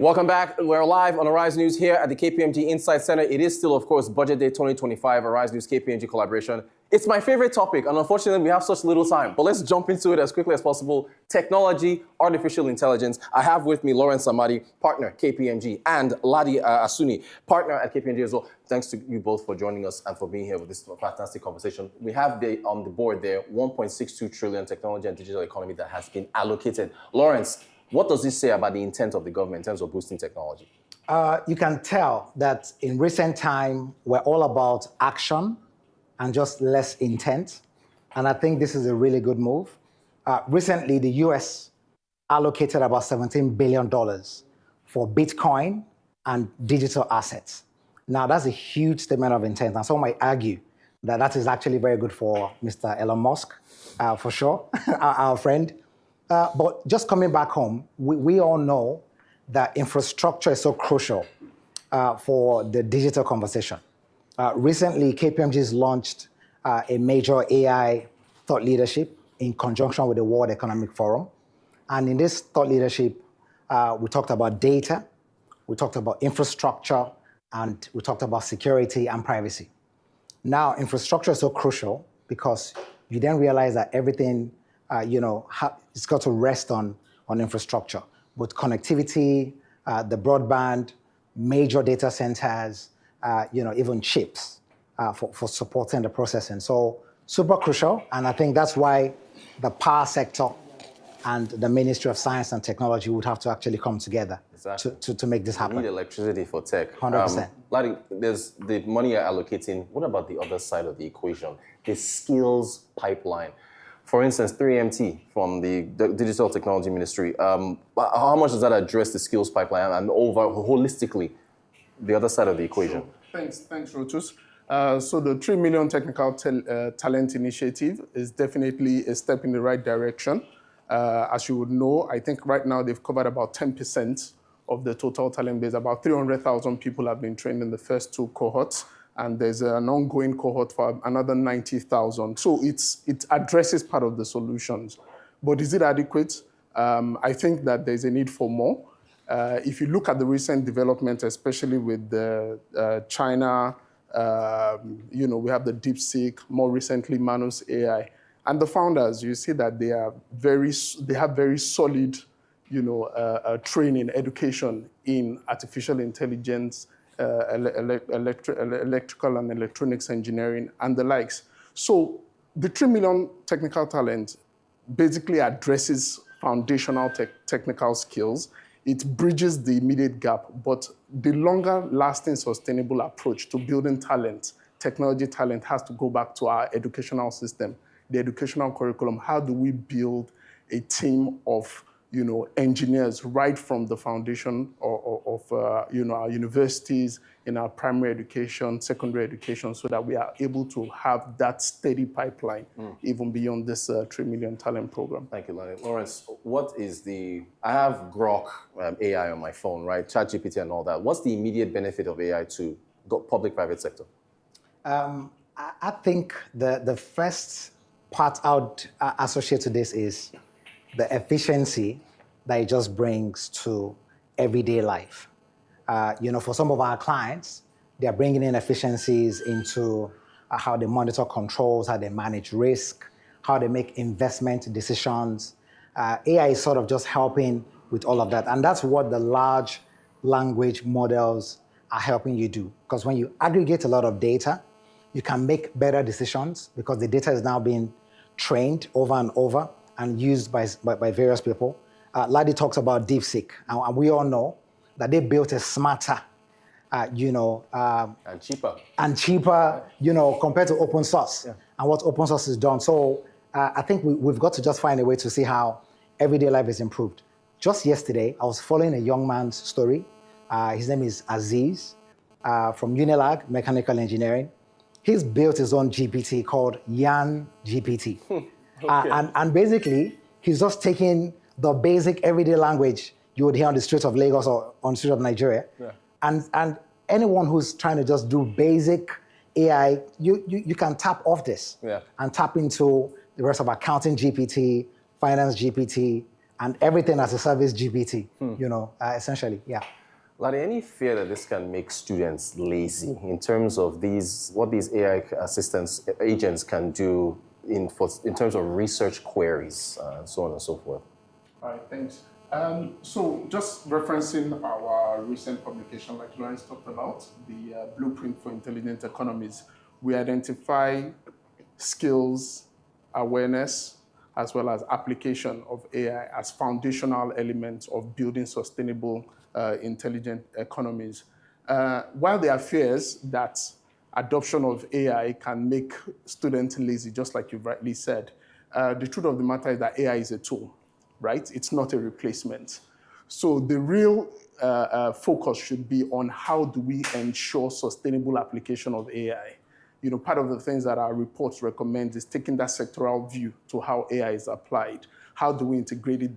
Welcome back. We're live on Arise News here at the KPMG Insight Center. It is still, of course, Budget Day 2025, Arise News KPMG collaboration. It's my favorite topic, and unfortunately, we have such little time. But let's jump into it as quickly as possible. Technology, artificial intelligence. I have with me Lawrence Samadi, partner, KPMG, and Ladi Asuni, partner at KPMG as well. Thanks to you both for joining us and for being here with this fantastic conversation. We have on the board there 1.62 trillion technology and digital economy that has been allocated. Lawrence, what does this say about the intent of the government in terms of boosting technology? You can tell that in recent time, we're all about action and just less intent. And I think this is a really good move. Recently, the US allocated about $17 billion for Bitcoin and digital assets. Now, that's a huge statement of intent. And some might argue that that is actually very good for Mr. Elon Musk, for sure, our friend. But just coming back home, we all know that infrastructure is so crucial for the digital conversation. Recently, KPMG has launched a major AI thought leadership in conjunction with the World Economic Forum. And in this thought leadership, we talked about data, we talked about infrastructure, and we talked about security and privacy. Now, infrastructure is so crucial because you then realize that everything it's got to rest on infrastructure, with connectivity, the broadband, major data centers, even chips for supporting the processing. So super crucial, and I think that's why the power sector and the Ministry of Science and Technology would have to actually come together to make this happen. We need electricity for tech. 100%. Ladi, there's the money you're allocating. What about the other side of the equation? The skills pipeline. For instance, 3MT from the Digital Technology Ministry, how much does that address the skills pipeline and holistically the other side of the equation? Sure. Thanks, Rotus. So the 3 Million Technical Talent Initiative is definitely a step in the right direction. As you would know, I think right now they've covered about 10% of the total talent base. About 300,000 people have been trained in the first two cohorts, and there's an ongoing cohort for another 90,000. So it addresses part of the solutions. But is it adequate? I think that there's a need for more. If you look at the recent development, especially with China, we have the DeepSeek, more recently Manus AI. And the founders, you see that they have very solid, training, education in artificial intelligence, electrical and electronics engineering, and the likes. So the 3 million technical talent basically addresses foundational technical skills. It bridges the immediate gap, but the longer lasting sustainable approach to building talent, technology talent, has to go back to our educational system, the educational curriculum. How do we build a team of engineers right from the foundation of our universities, in our primary education, secondary education, so that we are able to have that steady pipeline even beyond this 3 million talent program. Thank you, Lawrence. Lawrence, I have Grok AI on my phone, right? ChatGPT and all that. What's the immediate benefit of AI to public-private sector? I think the first part I would associate to this is the efficiency that it just brings to everyday life. For some of our clients, they're bringing in efficiencies into how they monitor controls, how they manage risk, how they make investment decisions. AI is sort of just helping with all of that. And that's what the large language models are helping you do. Because when you aggregate a lot of data, you can make better decisions because the data is now being trained over and over and used by various people. Ladi talks about DeepSeek, and we all know that they built a smarter, and cheaper, compared to open source and what open source has done. So I think we've got to just find a way to see how everyday life is improved. Just yesterday, I was following a young man's story. His name is Aziz from Unilag Mechanical Engineering. He's built his own GPT called Yan GPT. Okay. And basically, he's just taking the basic everyday language you would hear on the streets of Lagos or on the streets of Nigeria. Yeah. And anyone who's trying to just do basic AI, you can tap off this and tap into the rest of accounting GPT, finance GPT, and everything as a service GPT, essentially, yeah. Ladi, any fear that this can make students lazy in terms of what these AI assistants, agents can do in terms of research queries, and so on and so forth? All right, thanks. So just referencing our recent publication, like Lawrence talked about, the Blueprint for Intelligent Economies, we identify skills, awareness, as well as application of AI as foundational elements of building sustainable, intelligent economies. While there are fears that adoption of AI can make students lazy, just like you rightly said, the truth of the matter is that AI is a tool, right? It's not a replacement. So the real focus should be on how do we ensure sustainable application of AI. Part of the things that our reports recommend is taking that sectoral view to how AI is applied. How do we integrate it,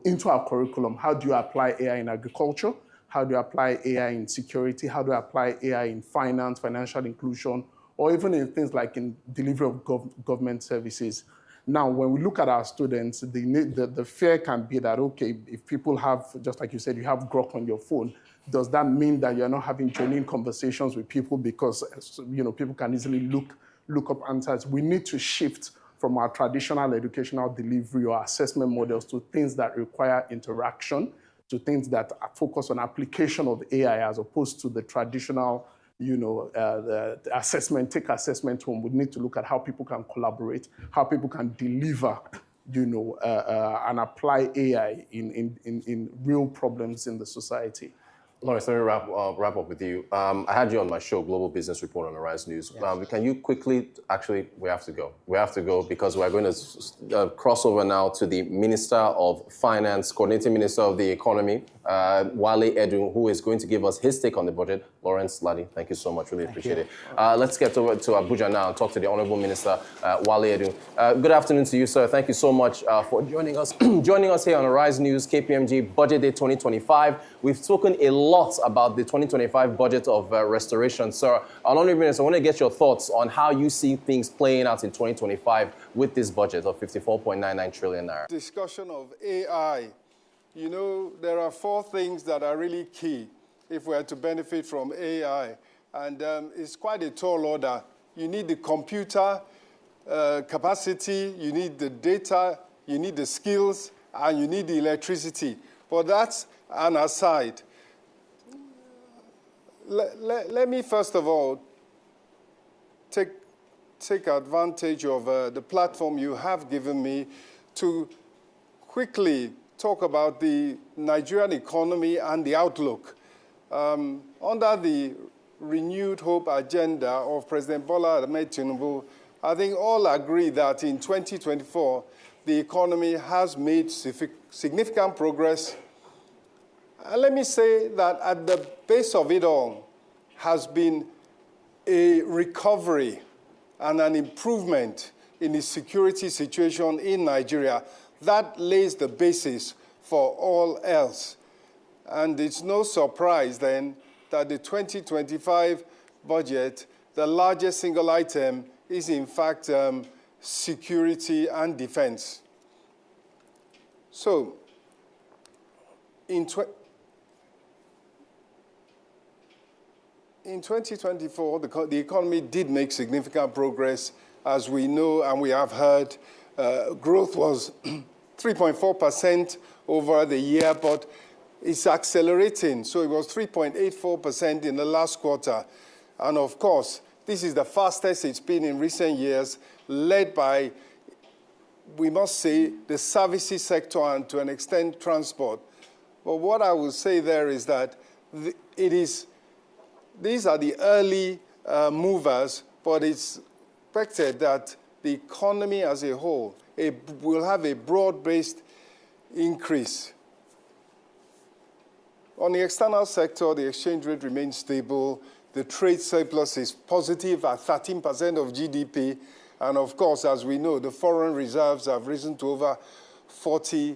into our curriculum? How do you apply AI in agriculture? How do you apply AI in security? How do you apply AI in finance, financial inclusion, or even in things like in delivery of government services? Now, when we look at our students, the fear can be that, okay, if people have, just like you said, you have Grok on your phone, does that mean that you're not having genuine conversations with people because, people can easily look up answers? We need to shift from our traditional educational delivery or assessment models to things that require interaction, to things that are focused on application of AI as opposed to the traditional, the take assessment home. We need to look at how people can collaborate, how people can deliver, and apply AI in real problems in the society. Lawrence, let me wrap up with you. I had you on my show, Global Business Report on Arise News. Yes. Can you quickly, actually, we have to go. We have to go because we're going to cross over now to the Minister of Finance, Coordinating Minister of the Economy, Wale Edun, who is going to give us his take on the budget. Lawrence, Ladi, thank you so much. Really appreciate it. Let's get over to Abuja now and talk to the Honorable Minister, Wale Edun. Good afternoon to you, sir. Thank you so much for joining us. Joining us here on Arise News, KPMG Budget Day 2025. We've spoken a lot about the 2025 budget of restoration. Sir, Honorable Minister, I want to get your thoughts on how you see things playing out in 2025 with this budget of 54.99 trillion naira. Discussion of AI. There are 4 things that are really key if we are to benefit from AI. And it's quite a tall order. You need the computer capacity, you need the data, you need the skills, and you need the electricity. But that's an aside. Let me first of all take advantage of the platform you have given me to quickly talk about the Nigerian economy and the outlook. Under the renewed hope agenda of President Bola Ahmed Tinubu, I think all agree that in 2024, the economy has made significant progress. And let me say that at the base of it all has been a recovery and an improvement in the security situation in Nigeria. That lays the basis for all else. And it's no surprise then that the 2025 budget, the largest single item, is in fact security and defense. So, in 2024, the economy did make significant progress, as we know and we have heard. Growth was 3.4% over the year, but it's accelerating. So it was 3.84% in the last quarter. And of course, this is the fastest it's been in recent years, led by, we must say, the services sector and to an extent transport. But what I will say there is that these are the early movers, but it's expected that the economy as a whole will have a broad-based increase. On the external sector, the exchange rate remains stable. The trade surplus is positive at 13% of GDP. And of course, as we know, the foreign reserves have risen to over $40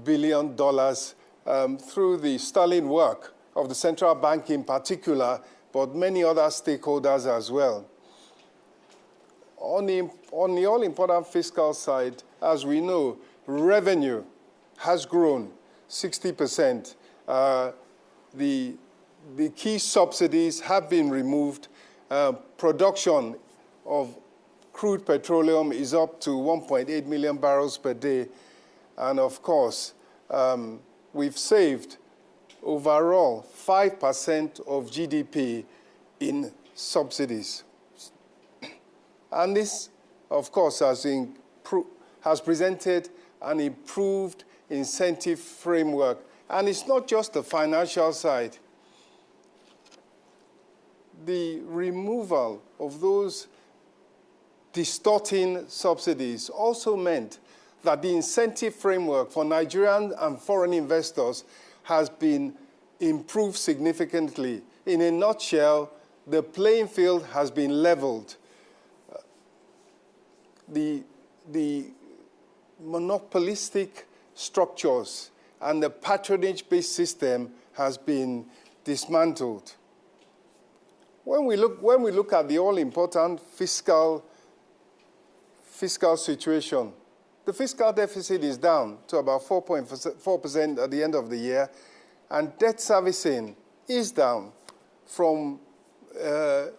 billion through the sterling work of the central bank in particular, but many other stakeholders as well. On the all-important fiscal side, as we know, revenue has grown 60%. The key subsidies have been removed. Production of crude petroleum is up to 1.8 million barrels per day. And of course, we've saved overall 5% of GDP in subsidies. And this, of course, has presented an improved incentive framework. And it's not just the financial side. The removal of those distorting subsidies also meant that the incentive framework for Nigerian and foreign investors has been improved significantly. In a nutshell, the playing field has been leveled. The monopolistic structures and the patronage-based system has been dismantled. When we look at the all-important fiscal situation, the fiscal deficit is down to about 4.4% at the end of the year, and debt servicing is down from a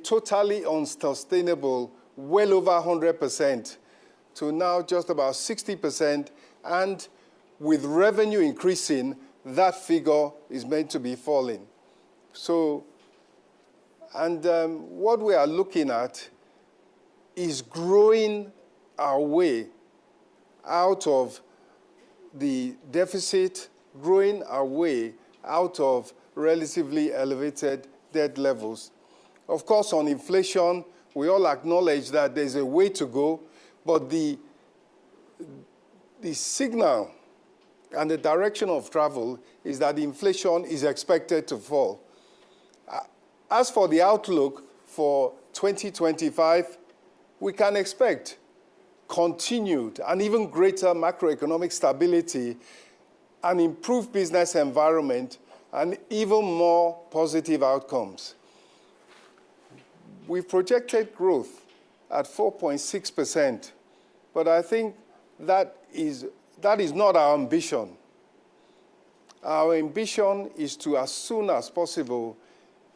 totally unsustainable well over 100% to now just about 60%, and with revenue increasing, that figure is meant to be falling. So, what we are looking at is growing our way out of the deficit, growing our way out of relatively elevated debt levels. Of course, on inflation, we all acknowledge that there's a way to go, but the signal and the direction of travel is that inflation is expected to fall. As for the outlook for 2025, we can expect continued and even greater macroeconomic stability, an improved business environment, and even more positive outcomes. We've projected growth at 4.6%, but I think that is not our ambition. Our ambition is to, as soon as possible,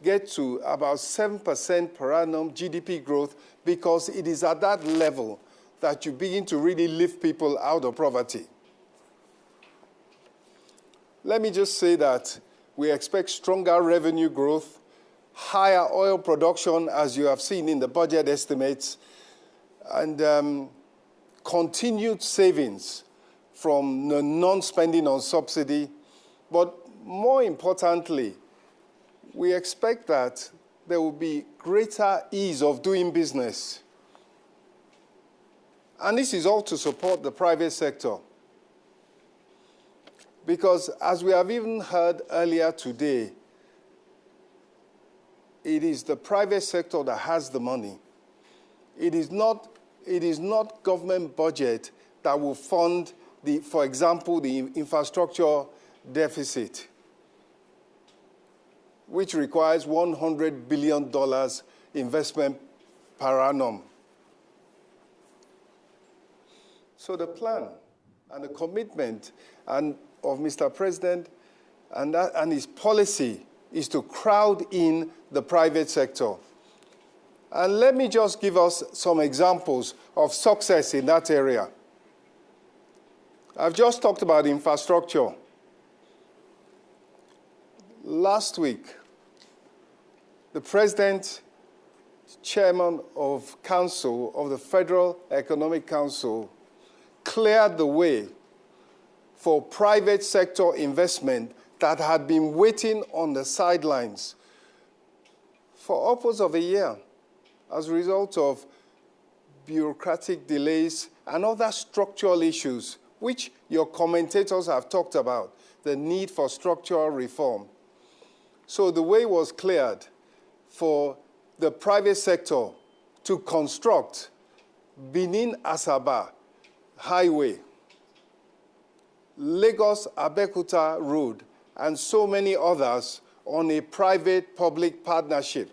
get to about 7% per annum GDP growth, because it is at that level that you begin to really lift people out of poverty. Let me just say that we expect stronger revenue growth, higher oil production, as you have seen in the budget estimates, and continued savings from the non-spending on subsidy. But more importantly, we expect that there will be greater ease of doing business. And this is all to support the private sector. Because as we have even heard earlier today, it is the private sector that has the money. It is not government budget that will fund, for example, the infrastructure deficit, which requires $100 billion investment per annum. So the plan and the commitment of Mr. President and his policy is to crowd in the private sector. And let me just give us some examples of success in that area. I've just talked about infrastructure. Last week, the President, Chairman of Council of the Federal Economic Council, cleared the way for private sector investment that had been waiting on the sidelines for upwards of a year as a result of bureaucratic delays and other structural issues, which your commentators have talked about, the need for structural reform. So the way was cleared for the private sector to construct Benin-Asaba Highway, Lagos-Abeokuta Road, and so many others on a private-public partnership.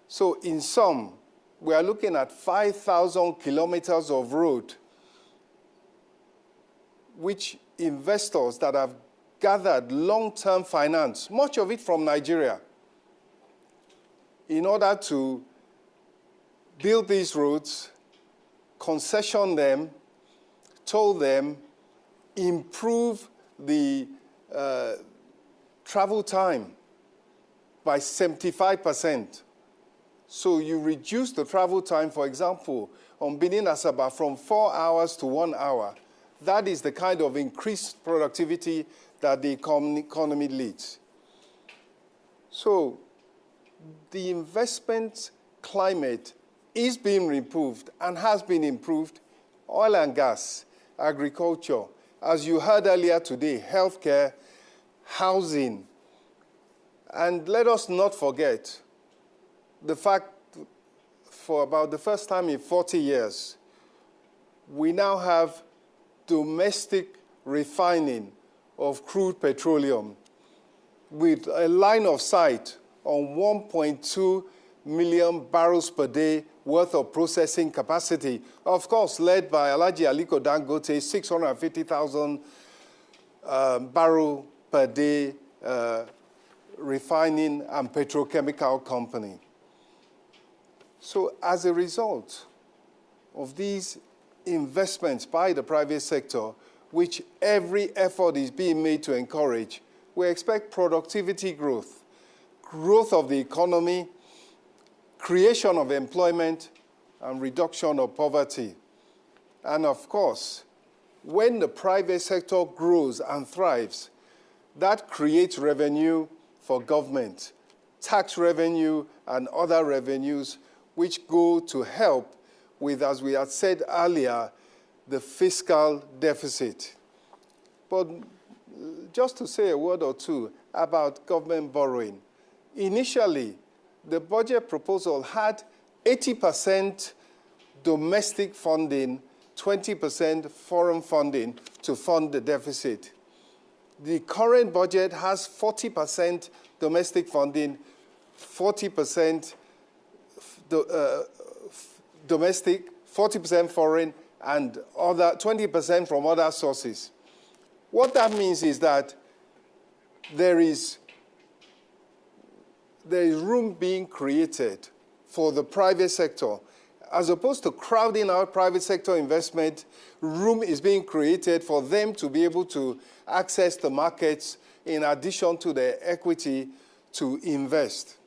So in sum, we are looking at 5,000 kilometers of road, which investors that have gathered long-term finance, much of it from Nigeria, in order to build these roads, concession them, toll them, improve the travel time by 75%. So you reduce the travel time, for example, on Benin Asaba from 4 hours to 1 hour. That is the kind of increased productivity that the economy leads. So the investment climate is being improved and has been improved. Oil and gas, agriculture, as you heard earlier today, healthcare, housing. And let us not forget the fact for about the first time in 40 years, we now have domestic refining of crude petroleum with a line of sight on 1.2 million barrels per day worth of processing capacity, of course, led by Alhaji Aliko Dangote, 650,000 barrel per day refining and petrochemical company. So as a result of these investments by the private sector, which every effort is being made to encourage, we expect productivity growth, growth of the economy, creation of employment, and reduction of poverty. And of course, when the private sector grows and thrives, that creates revenue for government, tax revenue and other revenues which go to help with, as we had said earlier, the fiscal deficit. But just to say a word or two about government borrowing. Initially, the budget proposal had 80% domestic funding, 20% foreign funding to fund the deficit. The current budget has 40% domestic funding, 40% domestic, 40% foreign, and other 20% from other sources. What that means is that there is room being created for the private sector. As opposed to crowding out private sector investment, room is being created for them to be able to access the markets in addition to their equity to invest.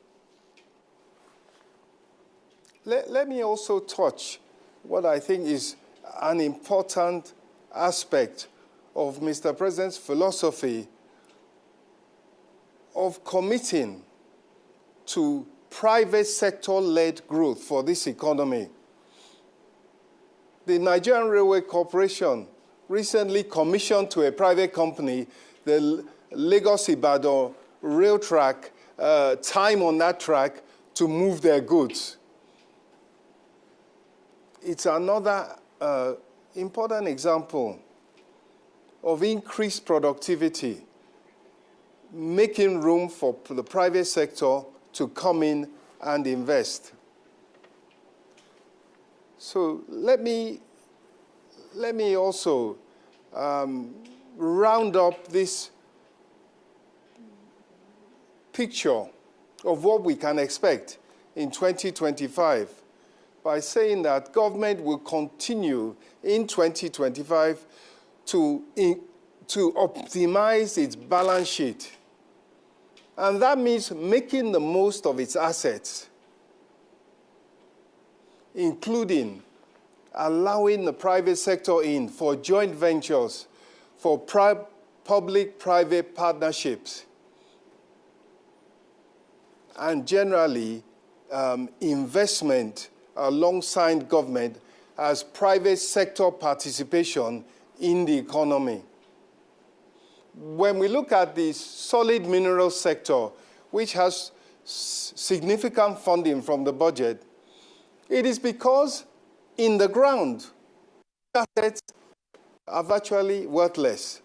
Let me also touch what I think is an important aspect of Mr. President's philosophy of committing to private sector-led growth for this economy. The Nigerian Railway Corporation recently commissioned to a private company the Lagos-Ibadan rail track, time on that track to move their goods. It's another important example of increased productivity, making room for the private sector to come in and invest. So let me also round up this picture of what we can expect in 2025 by saying that government will continue in 2025 to optimize its balance sheet. And that means making the most of its assets, including allowing the private sector in for joint ventures, for public-private partnerships, and generally investment alongside government as private sector participation in the economy. When we look at the solid mineral sector, which has significant funding from the budget, it is because in the ground, assets are virtually worthless.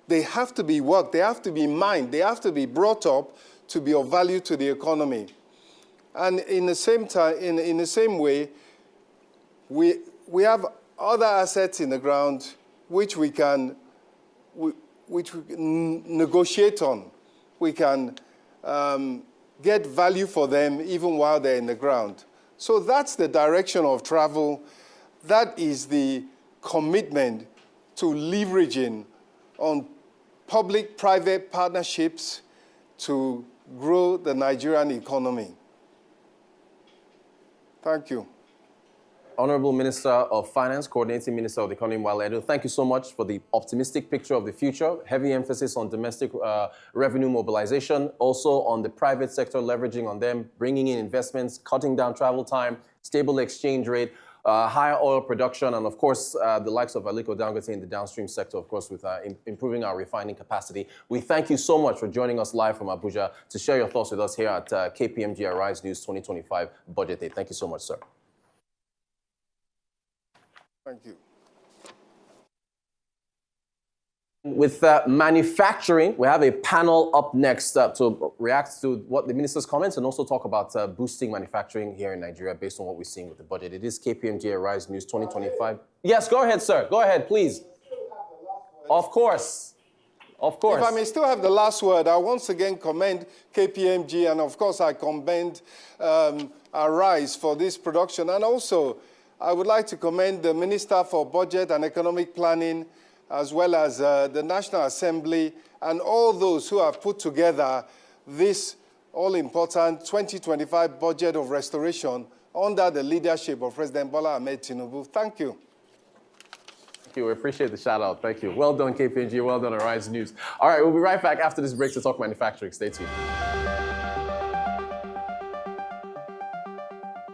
They have to be worked, they have to be mined, they have to be brought up to be of value to the economy. And in the same way, we have other assets in the ground which we can which we can negotiate on. We can get value for them even while they're in the ground. So that's the direction of travel. That is the commitment to leveraging on public-private partnerships to grow the Nigerian economy. Thank you. Honorable Minister of Finance, Coordinating Minister of the Economy, Wale Edun, thank you so much for the optimistic picture of the future. Heavy emphasis on domestic revenue mobilization, also on the private sector, leveraging on them, bringing in investments, cutting down travel time, stable exchange rate, higher oil production, and of course, the likes of Aliko Dangote in the downstream sector, of course, with improving our refining capacity. We thank you so much for joining us live from Abuja to share your thoughts with us here at KPMG Arise News 2025 Budget Day. Thank you so much, sir. Thank you. With manufacturing, we have a panel up next to react to what the minister's comments and also talk about boosting manufacturing here in Nigeria based on what we're seeing with the budget. It is KPMG Arise News 2025. Yes, go ahead, sir. Go ahead, please. Of course. Of course. If I may still have the last word, I once again commend KPMG, and of course I commend Arise for this production. And also, I would like to commend the Minister for Budget and Economic Planning, as well as the National Assembly, and all those who have put together this all-important 2025 budget of restoration under the leadership of President Bola Ahmed Tinubu. Thank you. Thank you. We appreciate the shout-out. Thank you. Well done, KPMG. Well done, Arise News. All right, we'll be right back after this break to talk manufacturing. Stay tuned.